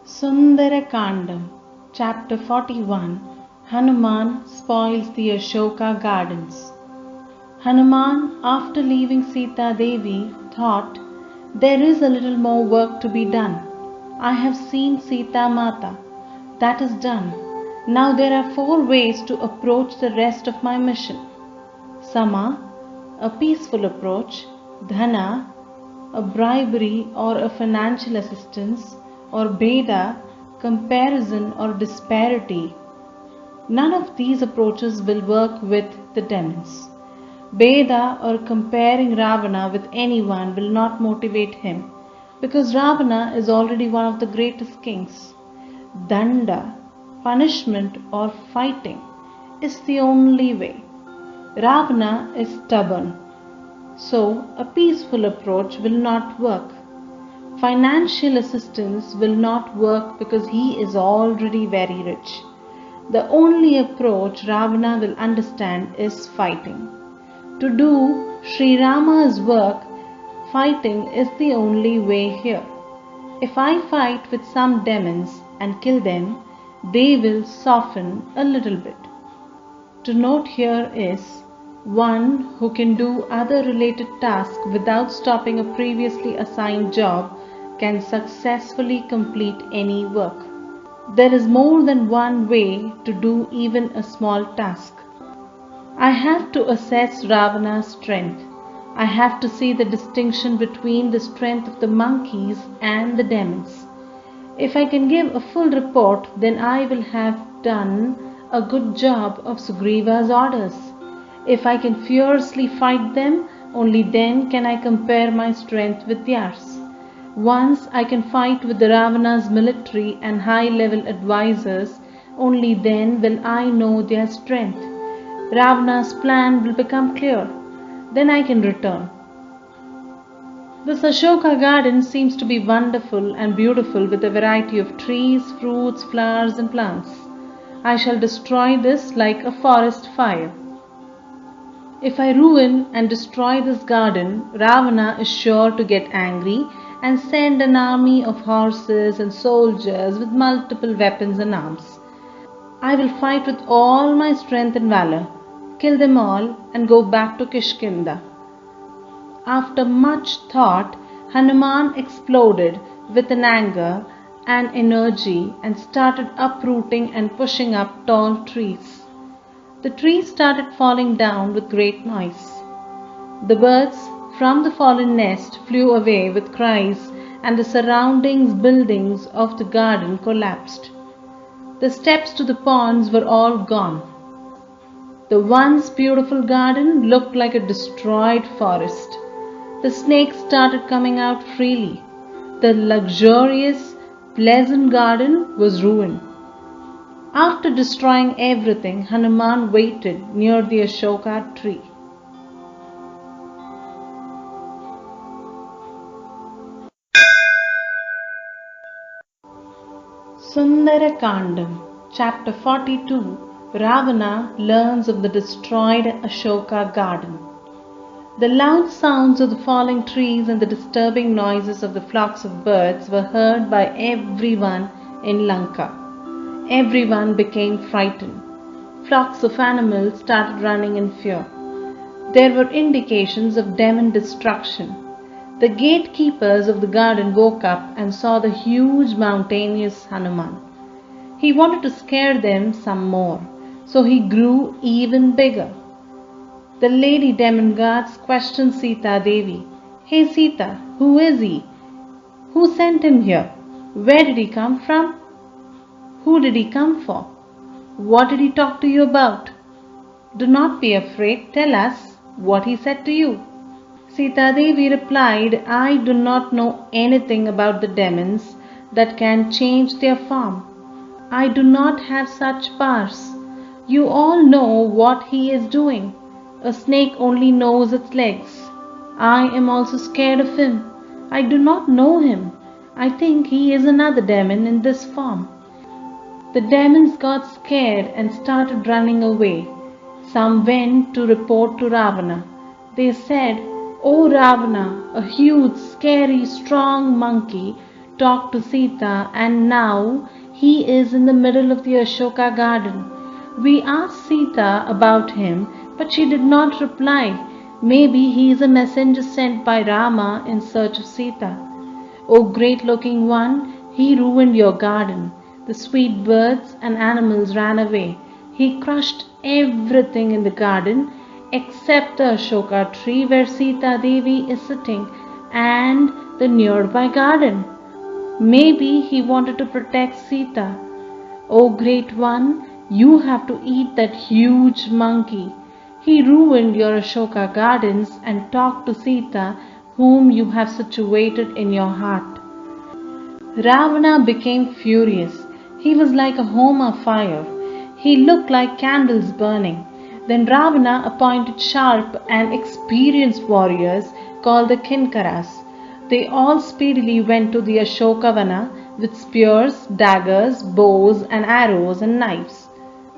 Sundarakandam, Chapter 41. Hanuman spoils the Ashoka gardens. Hanuman, after leaving Sita Devi, thought, "There is a little more work to be done. I have seen Sita Mata. That is done. Now there are 4 ways to approach the rest of my mission. Sama, a peaceful approach; Dhana, a bribery or a financial assistance; or Bheda, comparison or disparity. None of these approaches will work with the demons. Bheda, or comparing Ravana with anyone, will not motivate him, because Ravana is already one of the greatest kings. Danda, punishment or fighting, is the only way. Ravana is stubborn, so a peaceful approach will not work. Financial assistance will not work because he is already very rich. The only approach Ravana will understand is fighting. To do Sri Rama's work, fighting is the only way here. If I fight with some demons and kill them, they will soften a little bit. To note here is, one who can do other related tasks without stopping a previously assigned job can successfully complete any work. There is more than one way to do even a small task. I have to assess Ravana's strength. I have to see the distinction between the strength of the monkeys and the demons. If I can give a full report, then I will have done a good job of Sugriva's orders. If I can fiercely fight them, only then can I compare my strength with theirs. Once I can fight with the Ravana's military and high-level advisors, only then will I know their strength. Ravana's plan will become clear. Then I can return. This Ashoka garden seems to be wonderful and beautiful with a variety of trees, fruits, flowers and plants. I shall destroy this like a forest fire. If I ruin and destroy this garden, Ravana is sure to get angry and send an army of horses and soldiers with multiple weapons and arms. I will fight with all my strength and valor, kill them all and go back to Kishkinda. After much thought, Hanuman exploded with an anger and energy and started uprooting and pushing up tall trees. The trees started falling down with great noise. The birds from the fallen nest flew away with cries, and the surrounding buildings of the garden collapsed. The steps to the ponds were all gone. The once beautiful garden looked like a destroyed forest. The snakes started coming out freely. The luxurious, pleasant garden was ruined. After destroying everything, Hanuman waited near the Ashoka tree. Sundarakandam, Chapter 42. Ravana learns of the destroyed Ashoka garden. The loud sounds of the falling trees and the disturbing noises of the flocks of birds were heard by everyone in Lanka. Everyone became frightened. Flocks of animals started running in fear. There were indications of demon destruction. The gatekeepers of the garden woke up and saw the huge mountainous Hanuman. He wanted to scare them some more, so he grew even bigger. The lady demon guards questioned Sita Devi. "Hey Sita, who is he? Who sent him here? Where did he come from? Who did he come for? What did he talk to you about? Do not be afraid, tell us what he said to you." Sita Devi replied, "I do not know anything about the demons that can change their form. I do not have such powers. You all know what he is doing. A snake only knows its legs. I am also scared of him. I do not know him. I think he is another demon in this form." The demons got scared and started running away. Some went to report to Ravana. They said, "O Ravana, a huge, scary, strong monkey talk to Sita, and now he is in the middle of the Ashoka garden. We asked Sita about him, but she did not reply. Maybe he is a messenger sent by Rama in search of Sita. O great looking one, he ruined your garden. The sweet birds and animals ran away. He crushed everything in the garden except the Ashoka tree where Sita Devi is sitting and the nearby garden. Maybe he wanted to protect Sita. O great one, you have to eat that huge monkey. He ruined your Ashoka gardens and talked to Sita, whom you have situated in your heart. Ravana became furious. He was like a home of fire. He looked like candles burning. Then Ravana appointed sharp and experienced warriors called the Kinkaras. They all speedily went to the Ashokavana with spears, daggers, bows and arrows and knives.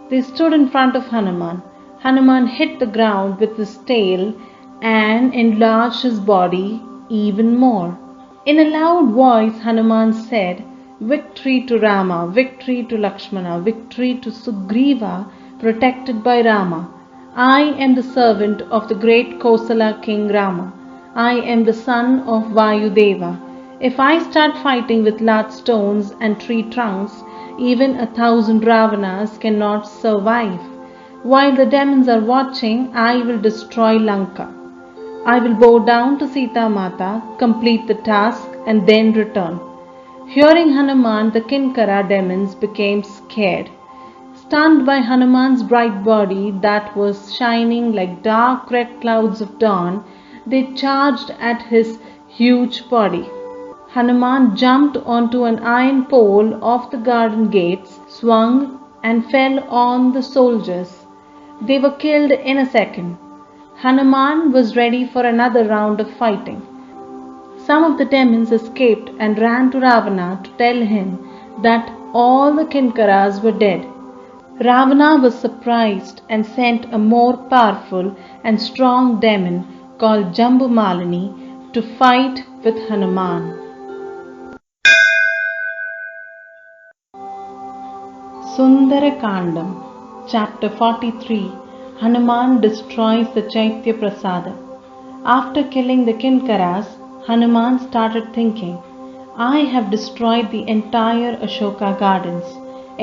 They stood in front of Hanuman. Hanuman hit the ground with his tail and enlarged his body even more. In a loud voice, Hanuman said, "Victory to Rama, victory to Lakshmana, victory to Sugriva, protected by Rama. I am the servant of the great Kosala king Rama. I am the son of Vayudeva. If I start fighting with large stones and tree trunks, even 1,000 Ravanas cannot survive. While the demons are watching, I will destroy Lanka. I will bow down to Sita Mata, complete the task, and then return." Hearing Hanuman, the Kinkara demons became scared. Stunned by Hanuman's bright body that was shining like dark red clouds of dawn, they charged at his huge body. Hanuman jumped onto an iron pole of the garden gates, swung, and fell on the soldiers. They were killed in a second. Hanuman was ready for another round of fighting. Some of the demons escaped and ran to Ravana to tell him that all the Kinkaras were dead. Ravana was surprised and sent a more powerful and strong demon called Jambumalini to fight with Hanuman. Sundarakandam, Chapter 43. Hanuman destroys the Chaitya Prasada. After killing the Kinkaras, Hanuman started thinking, "I have destroyed the entire Ashoka gardens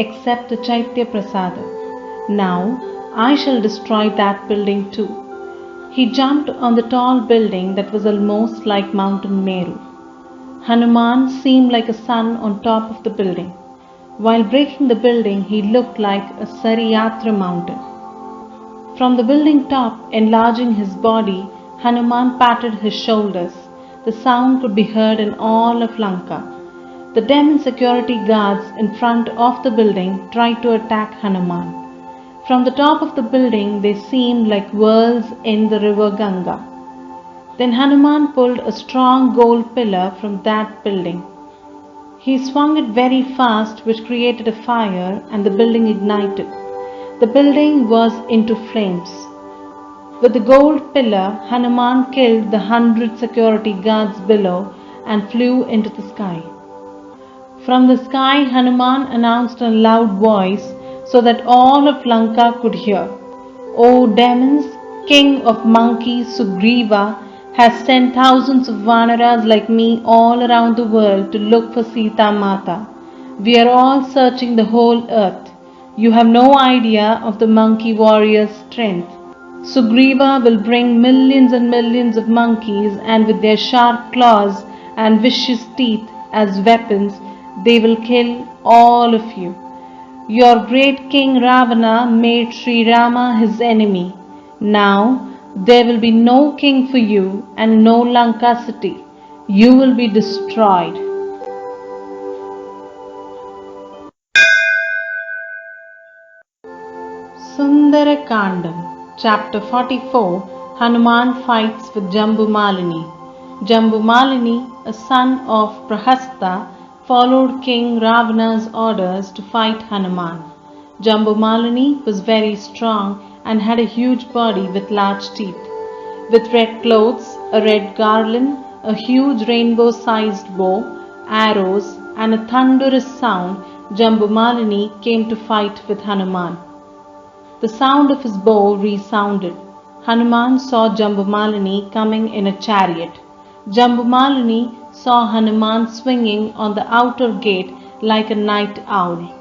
except the Chaitya Prasada. Now I shall destroy that building too." He jumped on the tall building that was almost like Mountain Meru. Hanuman seemed like a sun on top of the building. While breaking the building, he looked like a Sariyatra mountain. From the building top, enlarging his body, Hanuman patted his shoulders. The sound could be heard in all of Lanka. The demon security guards in front of the building tried to attack Hanuman. From the top of the building, they seemed like whirls in the river Ganga. Then Hanuman pulled a strong gold pillar from that building. He swung it very fast, which created a fire, and the building ignited. The building was into flames. With the gold pillar, Hanuman killed the 100 security guards below and flew into the sky. From the sky, Hanuman announced in a loud voice so that all of Lanka could hear, "O demons, king of monkeys Sugriva has sent thousands of Vanaras like me all around the world to look for Sita Mata. We are all searching the whole earth. You have no idea of the monkey warrior's strength. Sugriva will bring millions and millions of monkeys, and with their sharp claws and vicious teeth as weapons, they will kill all of you. Your great king Ravana made Sri Rama his enemy. Now there will be no king for you and no Lanka city. You will be destroyed." Sundarakandam, Chapter 44. Hanuman fights with Jambumalini. Jambumalini, a son of Prahasta, followed King Ravana's orders to fight Hanuman. Jambumalini was very strong and had a huge body with large teeth. With red clothes, a red garland, a huge rainbow-sized bow, arrows, and a thunderous sound, Jambumalini came to fight with Hanuman. The sound of his bow resounded. Hanuman saw Jambumalini coming in a chariot. Jambumalini saw Hanuman swinging on the outer gate like a night owl.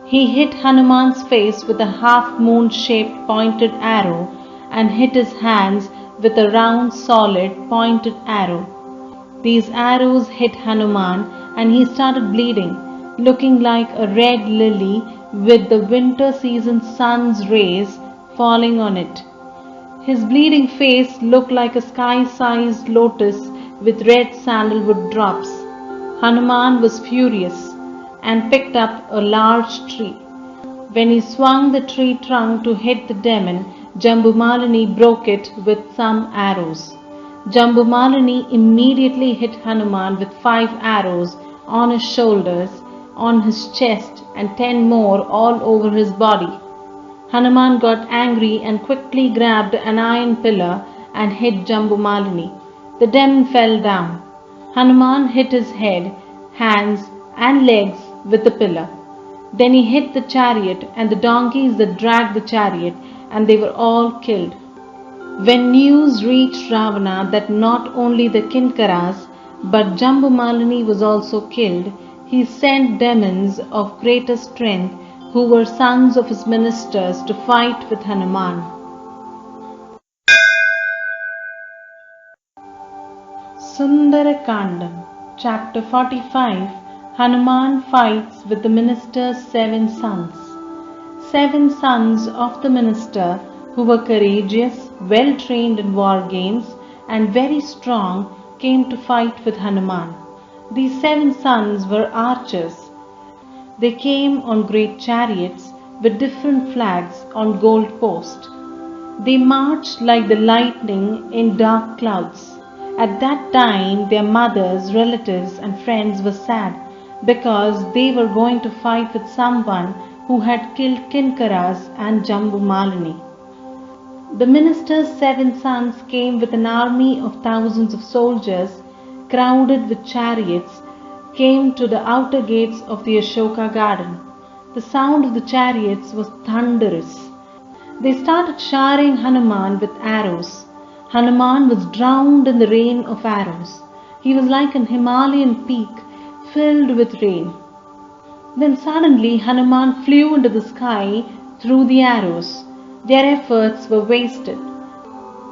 He hit Hanuman's face with a half-moon shaped pointed arrow and hit his hands with a round solid pointed arrow. These arrows hit Hanuman and he started bleeding, looking like a red lily with the winter season sun's rays falling on it. His bleeding face looked like a sky-sized lotus with red sandalwood drops. Hanuman was furious and picked up a large tree. When he swung the tree trunk to hit the demon, Jambumalini broke it with some arrows. Jambumalini immediately hit Hanuman with 5 arrows on his shoulders, on his chest, and 10 more all over his body. Hanuman got angry and quickly grabbed an iron pillar and hit Jambumalini. The demon fell down. Hanuman hit his head, hands, and legs with the pillar. Then he hit the chariot and the donkeys that dragged the chariot, and they were all killed. When news reached Ravana that not only the Kinkaras but Jambumalini was also killed, he sent demons of greater strength who were sons of his ministers to fight with Hanuman. Sundarakandam, Chapter 45. Hanuman fights with the minister's 7 sons. 7 sons of the minister who were courageous, well trained in war games, and very strong came to fight with Hanuman. These 7 sons were archers. They came on great chariots with different flags on gold posts. They marched like the lightning in dark clouds. At that time their mothers, relatives and friends were sad because they were going to fight with someone who had killed Kinkaras and Jambumalini. The minister's 7 sons came with an army of thousands of soldiers, crowded with chariots, came to the outer gates of the Ashoka garden. The sound of the chariots was thunderous. They started showering Hanuman with arrows. Hanuman was drowned in the rain of arrows. He was like an Himalayan peak filled with rain. Then suddenly Hanuman flew into the sky through the arrows. Their efforts were wasted.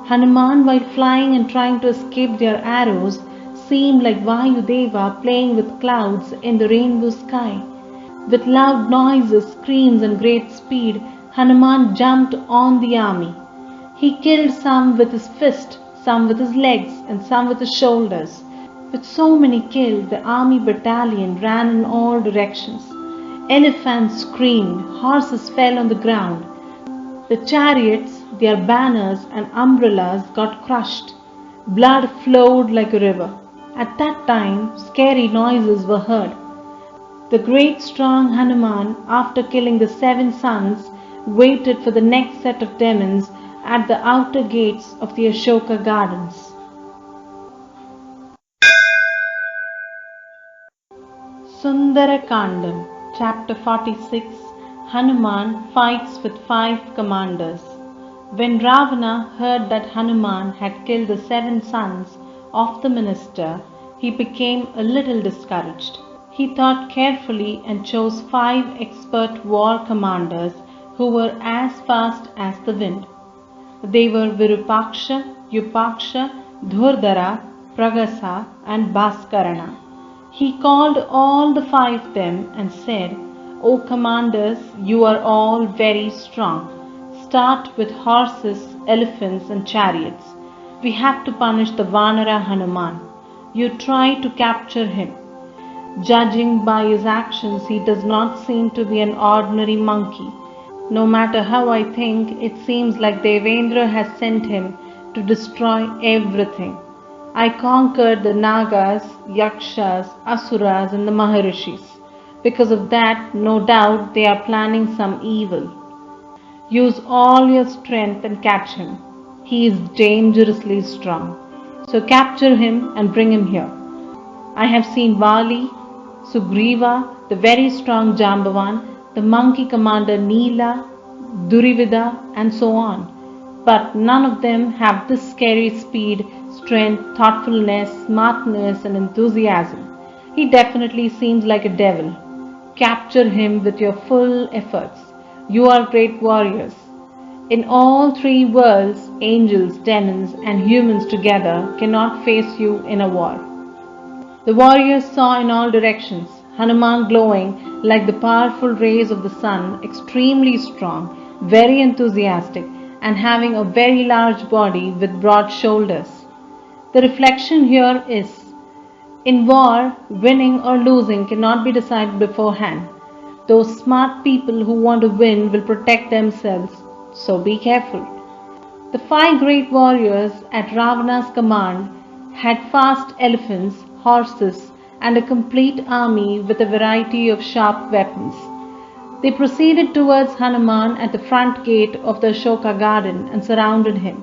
Hanuman, while flying and trying to escape their arrows, seemed like Vayudeva playing with clouds in the rainbow sky. With loud noises, screams and great speed, Hanuman jumped on the army. He killed some with his fist, some with his legs, and some with his shoulders. With so many killed, the army battalion ran in all directions. Elephants screamed, horses fell on the ground. The chariots, their banners and umbrellas got crushed. Blood flowed like a river. At that time, scary noises were heard. The great strong Hanuman, after killing the 7 sons, waited for the next set of demons at the outer gates of the Ashoka gardens. Sundarakandam, Chapter 46. Hanuman fights with 5 commanders. When Ravana heard that Hanuman had killed the 7 sons of the minister, he became a little discouraged. He thought carefully and chose 5 expert war commanders who were as fast as the wind. They were Virupaksha, Yupaksha, Dhurdara, Pragasa and Bhaskarana. He called all the 5 them and said, O commanders, you are all very strong. Start with horses, elephants and chariots. We have to punish the Vanara Hanuman. You try to capture him. Judging by his actions, he does not seem to be an ordinary monkey. No matter how I think, it seems like Devendra has sent him to destroy everything. I conquered the Nagas, Yakshas, Asuras and the Maharishis. Because of that, no doubt they are planning some evil. Use all your strength and catch him. He is dangerously strong. So capture him and bring him here. I have seen Vali, Sugriva, the very strong Jambavan, the monkey commander Neela, Durivida, and so on. But none of them have this scary speed, strength, thoughtfulness, smartness, and enthusiasm. He definitely seems like a devil. Capture him with your full efforts. You are great warriors. In all three worlds, angels, demons, and humans together cannot face you in a war. The warriors saw in all directions, Hanuman glowing like the powerful rays of the sun, extremely strong, very enthusiastic, and having a very large body with broad shoulders. The reflection here is, in war, winning or losing cannot be decided beforehand. Those smart people who want to win will protect themselves, so be careful. The five great warriors at Ravana's command had fast elephants, horses, and a complete army with a variety of sharp weapons. They proceeded towards Hanuman at the front gate of the Ashoka garden and surrounded him.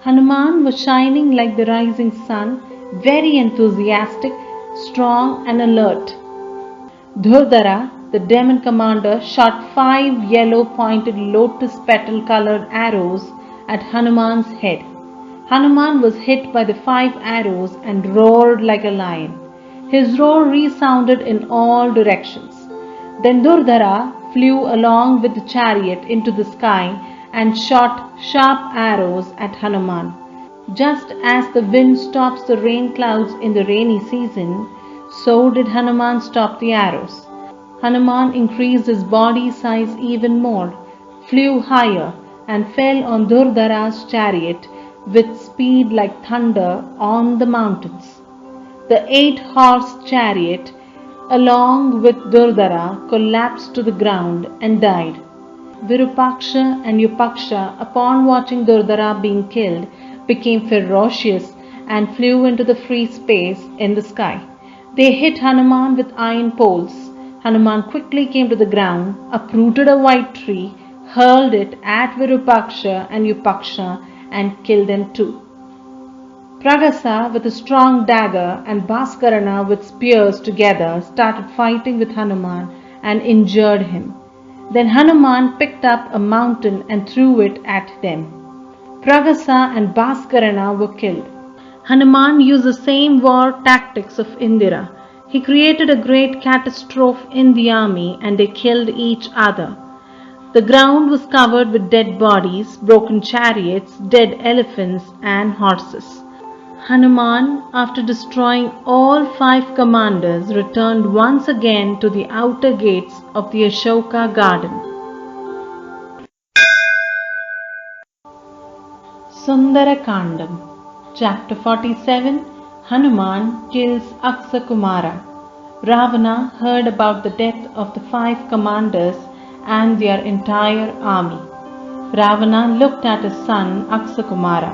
Hanuman was shining like the rising sun, very enthusiastic, strong and alert. Dhurdara, the demon commander, shot 5 yellow pointed lotus petal colored arrows at Hanuman's head. Hanuman was hit by the 5 arrows and roared like a lion. His roar resounded in all directions. Then Dhurdara flew along with the chariot into the sky and shot sharp arrows at Hanuman. Just as the wind stops the rain clouds in the rainy season, so did Hanuman stop the arrows. Hanuman increased his body size even more, flew higher, and fell on Dhurdara's chariot with speed like thunder on the mountains. The 8-horse chariot, along with Dhurdara, collapsed to the ground and died. Virupaksha and Upaksha, upon watching Dhurdara being killed, became ferocious and flew into the free space in the sky. They hit Hanuman with iron poles. Hanuman quickly came to the ground, uprooted a white tree, hurled it at Virupaksha and Upaksha and killed them too. Pragasa with a strong dagger and Bhaskarana with spears together started fighting with Hanuman and injured him. Then Hanuman picked up a mountain and threw it at them. Pragasa and Bhaskarana were killed. Hanuman used the same war tactics of Indira. He created a great catastrophe in the army and they killed each other. The ground was covered with dead bodies, broken chariots, dead elephants and horses. Hanuman, after destroying all 5 commanders, returned once again to the outer gates of the Ashoka garden. Sundarakandam, Chapter 47. Hanuman kills Aksakumara. Ravana heard about the death of the 5 commanders and their entire army. Ravana looked at his son Aksakumara.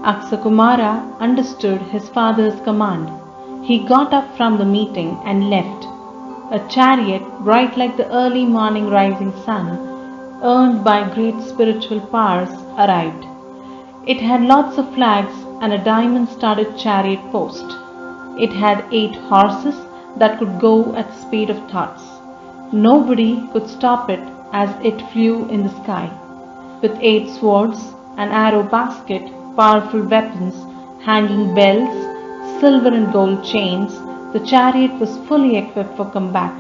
Aksakumara understood his father's command. He got up from the meeting and left. A chariot, bright like the early morning rising sun, earned by great spiritual powers, arrived. It had lots of flags and a diamond-studded chariot post. It had 8 horses that could go at the speed of thoughts. Nobody could stop it as it flew in the sky. With 8 swords, an arrow basket, powerful weapons, hanging bells, silver and gold chains, the chariot was fully equipped for combat.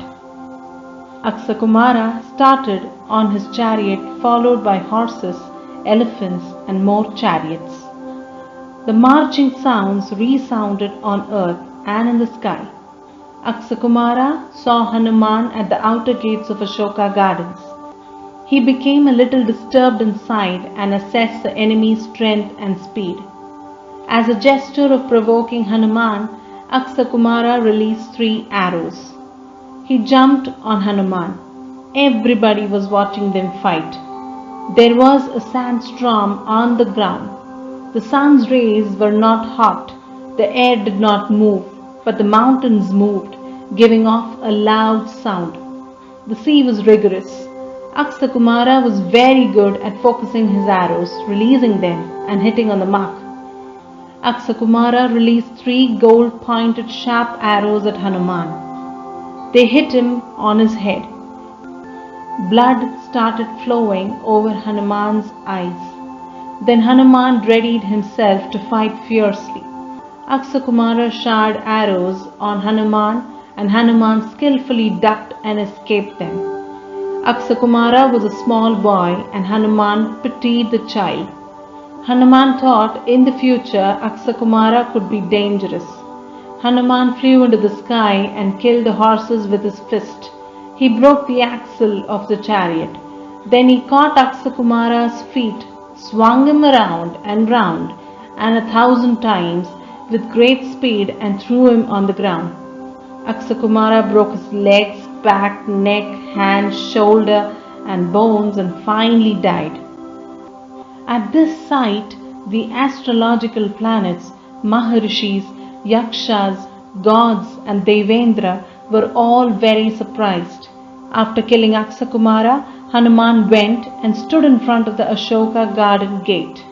Aksakumara started on his chariot followed by horses, elephants and more chariots. The marching sounds resounded on earth and in the sky. Aksakumara saw Hanuman at the outer gates of Ashoka gardens. He became a little disturbed inside and assessed the enemy's strength and speed. As a gesture of provoking Hanuman, Aksakumara released 3 arrows. He jumped on Hanuman. Everybody was watching them fight. There was a sandstorm on the ground. The sun's rays were not hot. The air did not move, but the mountains moved, giving off a loud sound. The sea was rigorous. Aksakumara was very good at focusing his arrows, releasing them and hitting on the mark. Aksakumara released 3 gold-pointed sharp arrows at Hanuman. They hit him on his head. Blood started flowing over Hanuman's eyes. Then Hanuman readied himself to fight fiercely. Aksakumara showered arrows on Hanuman, and Hanuman skillfully ducked and escaped them. Aksakumara was a small boy, and Hanuman pitied the child. Hanuman thought in the future Aksakumara could be dangerous. Hanuman flew into the sky and killed the horses with his fist. He broke the axle of the chariot. Then he caught Aksakumara's feet, swung him around and round, and 1,000 times with great speed, and threw him on the ground. Aksakumara broke his legs, back, neck, hand, shoulder, and bones, and finally died. At this sight, the astrological planets, Maharishis, Yakshas, gods, and Devendra were all very surprised. After killing Aksakumara, Hanuman went and stood in front of the Ashoka garden gate.